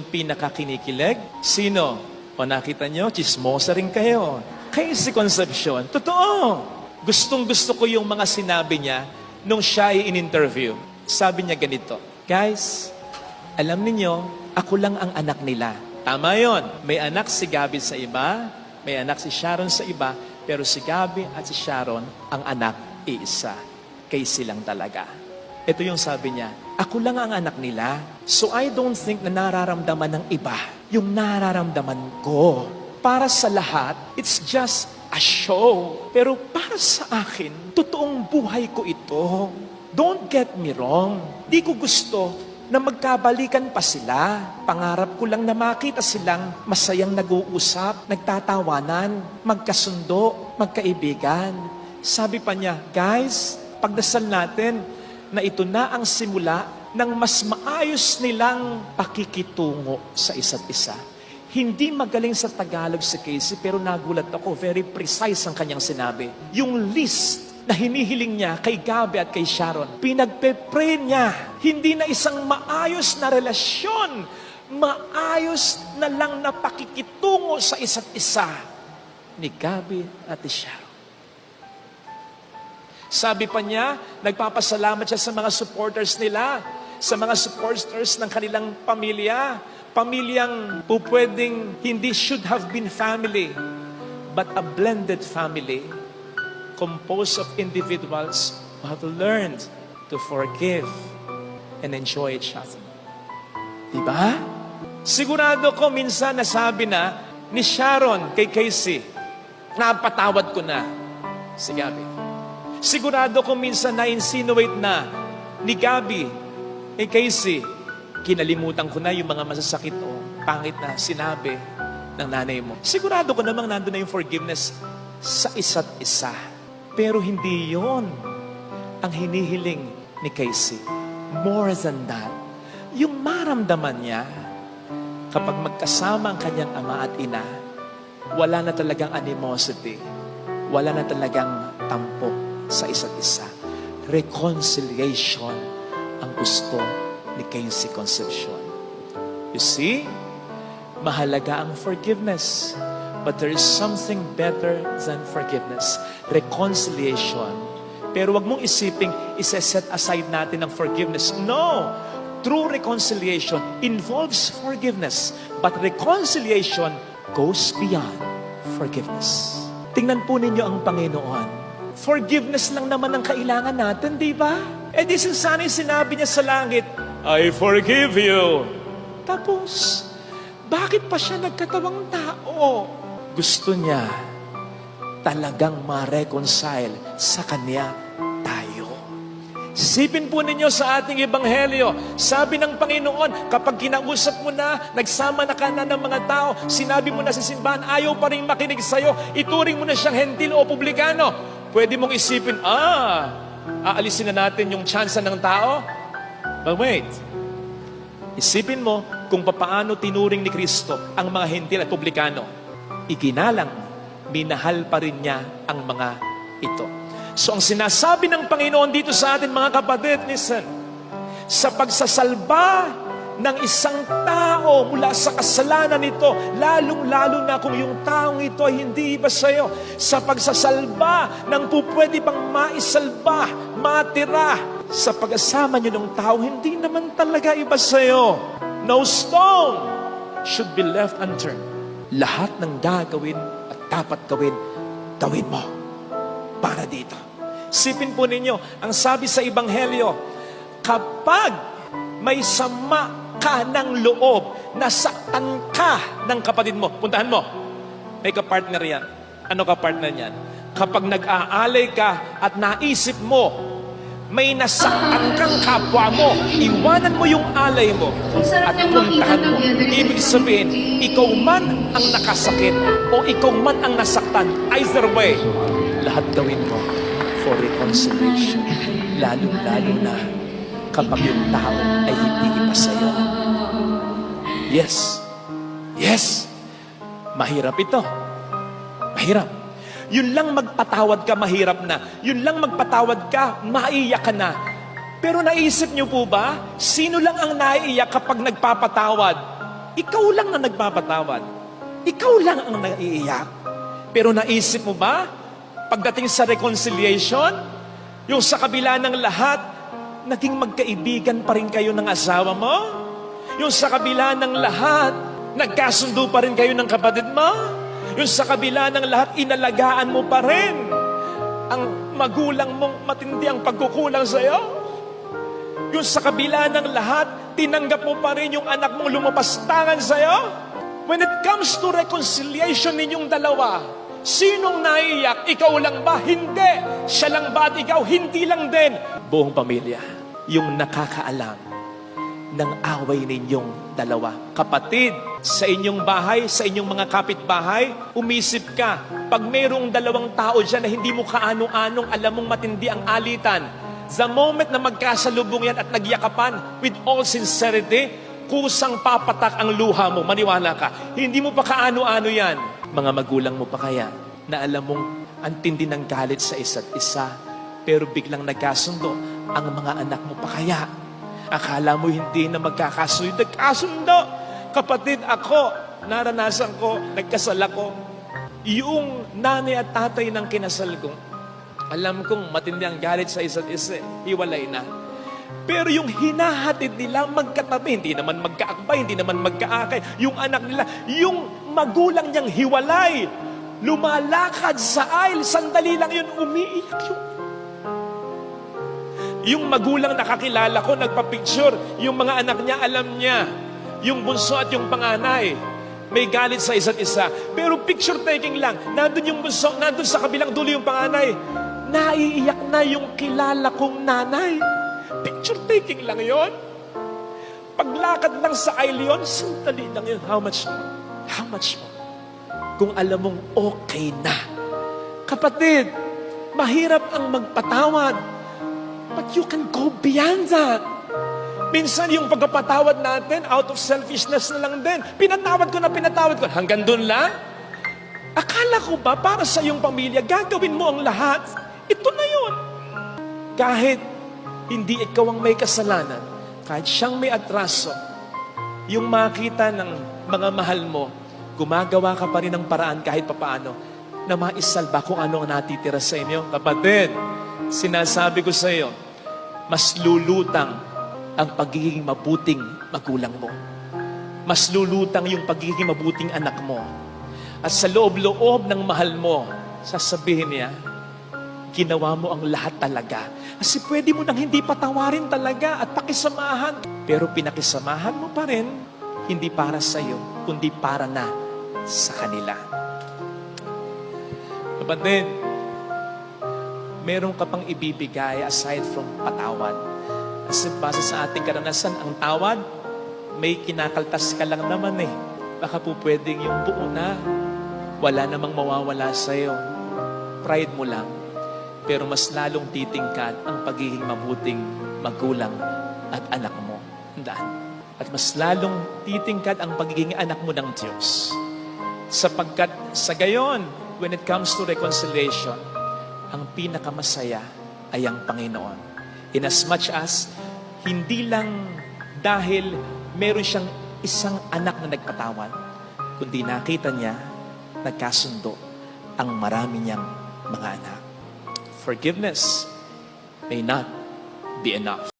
pinakakinikilig? Sino? O nakita nyo, chismosa rin kayo. Casey Concepcion, totoo. Gustong-gusto ko yung mga sinabi niya nung siya ay in-interview. Sabi niya ganito, guys, alam niyo, ako lang ang anak nila. Tama yon. May anak si Gabby sa iba, may anak si Sharon sa iba, pero si Gabby at si Sharon, ang anak iisa. Casey lang talaga. Ito yung sabi niya, ako lang ang anak nila. So I don't think na nararamdaman ng iba yung nararamdaman ko. Para sa lahat, it's just a show. Pero para sa akin, totoong buhay ko ito. Don't get me wrong. Di ko gusto na magkabalikan pa sila. Pangarap ko lang na makita silang masayang nag-uusap, nagtatawanan, magkasundo, magkaibigan. Sabi pa niya, guys, pagdasal natin na ito na ang simula ng mas maayos nilang pakikitungo sa isa't isa. Hindi magaling sa Tagalog si Casey, pero nagulat ako, very precise ang kanyang sinabi. Yung list na hinihiling niya kay Gabby at kay Sharon, pinagpe-pray niya. Hindi na isang maayos na relasyon, maayos na lang na pakikitungo sa isa't isa ni Gabby at ni Sharon. Sabi pa niya, nagpapasalamat siya sa mga supporters nila, sa mga supporters ng kanilang pamilya. Pamilyang pupwedeng hindi should have been family, but a blended family composed of individuals who have learned to forgive and enjoy each other. Diba? Sigurado ko minsan nasabi na ni Sharon kay Casey, napatawad ko na si Gabby. Sigurado ko minsan na-insinuate na ni Gabby kay Casey, kinalimutan ko na yung mga masasakit o pangit na sinabi ng nanay mo. Sigurado ko namang nandun na yung forgiveness sa isa't isa. Pero hindi yon ang hinihiling ni Casey. More than that, yung maramdaman niya kapag magkasama ang kanyang ama at ina, wala na talagang animosity, wala na talagang tampok sa isa't isa. Reconciliation ang gusto ni Casey Concepcion. You see, mahalaga ang forgiveness. But there is something better than forgiveness. Reconciliation. Pero wag mong isiping isa-set aside natin ang forgiveness. No! True reconciliation involves forgiveness. But reconciliation goes beyond forgiveness. Tingnan po ninyo ang Panginoon. Forgiveness lang naman ang kailangan natin, di ba? Eh di sana'y sinabi niya sa langit, I forgive you. Tapos, bakit pa siya nagkatawang tao? Gusto niya talagang ma-reconcile sa Kanya tayo. Sisipin po ninyo sa ating ebanghelyo, sabi ng Panginoon, kapag kinausap mo na, nagsama na ka na ng mga tao, sinabi mo na sa simbahan, ayaw pa rin makinig sa'yo, ituring mo na siyang hentil o publikano. Pwede mong isipin, aalisin na natin yung tsansa ng tao? But wait, isipin mo kung papaano tinuring ni Kristo ang mga hentil at publikano. Iginalang, minahal pa rin niya ang mga ito. So ang sinasabi ng Panginoon dito sa atin mga kapatid, listen, sa pagsasalba ng isang tao mula sa kasalanan nito, lalong-lalo na kung yung taong ito ay hindi iba sa'yo, sa pagsasalba ng pupwede bang maisalba, matira, sa pag-asama nyo ng tao, hindi naman talaga iba sa'yo. No stone should be left unturned. Lahat ng gagawin at dapat gawin, gawin mo para dito. Sipin po ninyo, ang sabi sa Ebanghelyo, kapag may sama ka ng loob, nasaktan ka ng kapatid mo, puntahan mo, may kapartner yan. Ano kapartner yan? Kapag nag-aalay ka at naisip mo, may nasaktan kang kapwa mo, iwanan mo yung alay mo at puntahan mo. Ibig sabihin, ikaw man ang nakasakit o ikaw man ang nasaktan, either way, lahat gawin mo for reconciliation. Lalo-lalo na kapag yung tao ay hindi iba sa'yo. Yes. Yes. Mahirap ito. Mahirap. Yun lang magpatawad ka, mahirap na. Yun lang magpatawad ka, maiyak ka na. Pero naisip niyo po ba, sino lang ang naiiyak kapag nagpapatawad? ikaw lang na nagpapatawad. Ikaw lang ang naiiyak. Pero naisip mo ba, pagdating sa reconciliation, yung sa kabila ng lahat, naging magkaibigan pa rin kayo ng asawa mo? Yung sa kabila ng lahat, nagkasundo pa rin kayo ng kapatid mo? Yung sa kabila ng lahat, inalagaan mo pa rin ang magulang mong matindi ang pagkukulang sa'yo? Yung sa kabila ng lahat, tinanggap mo pa rin yung anak mong lumapastangan sa'yo? When it comes to reconciliation ninyong dalawa, sinong naiyak? Ikaw lang ba? Hindi. Siya lang ba at ikaw? Hindi lang din. Buong pamilya, yung nakakaalam ng away ninyong dalawa. Kapatid, sa inyong bahay, sa inyong mga kapitbahay, umisip ka, pag mayroong dalawang tao dyan na hindi mo kaano-anong alam mong matindi ang alitan, the moment na magkasalubong yan at nagyakapan, with all sincerity, kusang papatak ang luha mo, maniwala ka. Hindi mo pa kaano-ano yan. Mga magulang mo pa kaya, na alam mong antindi ng galit sa isa't isa, pero biglang nagkasundo, ang mga anak mo pa kaya. Akala mo hindi na magkakasundo. Nagkasundo! Kapatid, ako, naranasan ko, nagkasal ako. Yung nanay at tatay ng kinasal ko, alam kong matindi ang galit sa isa't isa, hiwalay na. Pero yung hinahatid nila magkatabi, hindi naman magkaakbay, hindi naman magkaakay. Yung anak nila, yung magulang niyang hiwalay, lumalakad sa aisle, sandali lang yun, umiiyak yung magulang nakakilala ko, nagpa-picture, yung mga anak niya, alam niya, yung bunso at yung panganay, may galit sa isa't isa. Pero picture taking lang, nandun yung bunso, nandun sa kabilang dulo yung panganay, naiiyak na yung kilala kong nanay. Picture taking lang yon. Paglakad lang sa aisle yun, sandali lang yun. How much more? How much more? Kung alam mong okay na. Kapatid, mahirap ang magpatawad. But you can go beyond that. Minsan yung pagpapatawad natin, out of selfishness na lang din. Pinatawad ko. Hanggang doon lang? Akala ko ba, para sa iyong pamilya, gagawin mo ang lahat? Ito na yun. Kahit hindi ikaw ang may kasalanan, kahit siyang may atraso, yung makita ng mga mahal mo, gumagawa ka pa rin ng paraan kahit papaano, na maisalba kung ano ang natitira sa inyo. Kapatid, sinasabi ko sa iyo, mas lulutang ang pagiging mabuting magulang mo. Mas lulutang yung pagiging mabuting anak mo. At sa loob-loob ng mahal mo, sasabihin niya, ginawa mo ang lahat talaga. Kasi pwede mo nang hindi patawarin talaga at pakisamahan. Pero pinakisamahan mo pa rin, hindi para sa iyo, kundi para na sa kanila. Kapatid, meron ka pang ibibigay aside from patawad. Kasi base sa ating karanasan, ang tawad, may kinakaltas ka lang naman eh. Baka po pwedeng yung buo na, wala namang mawawala sa'yo. Pride mo lang. Pero mas lalong titingkad ang pagiging mabuting magulang at anak mo. Handaan. At mas lalong titingkad ang pagiging anak mo ng Diyos. Sapagkat sa gayon, when it comes to reconciliation, ang pinakamasaya ay ang Panginoon. In as much as, hindi lang dahil meron siyang isang anak na nagpatawad, kundi nakita niya, nagkasundo ang marami niyang mga anak. Forgiveness may not be enough.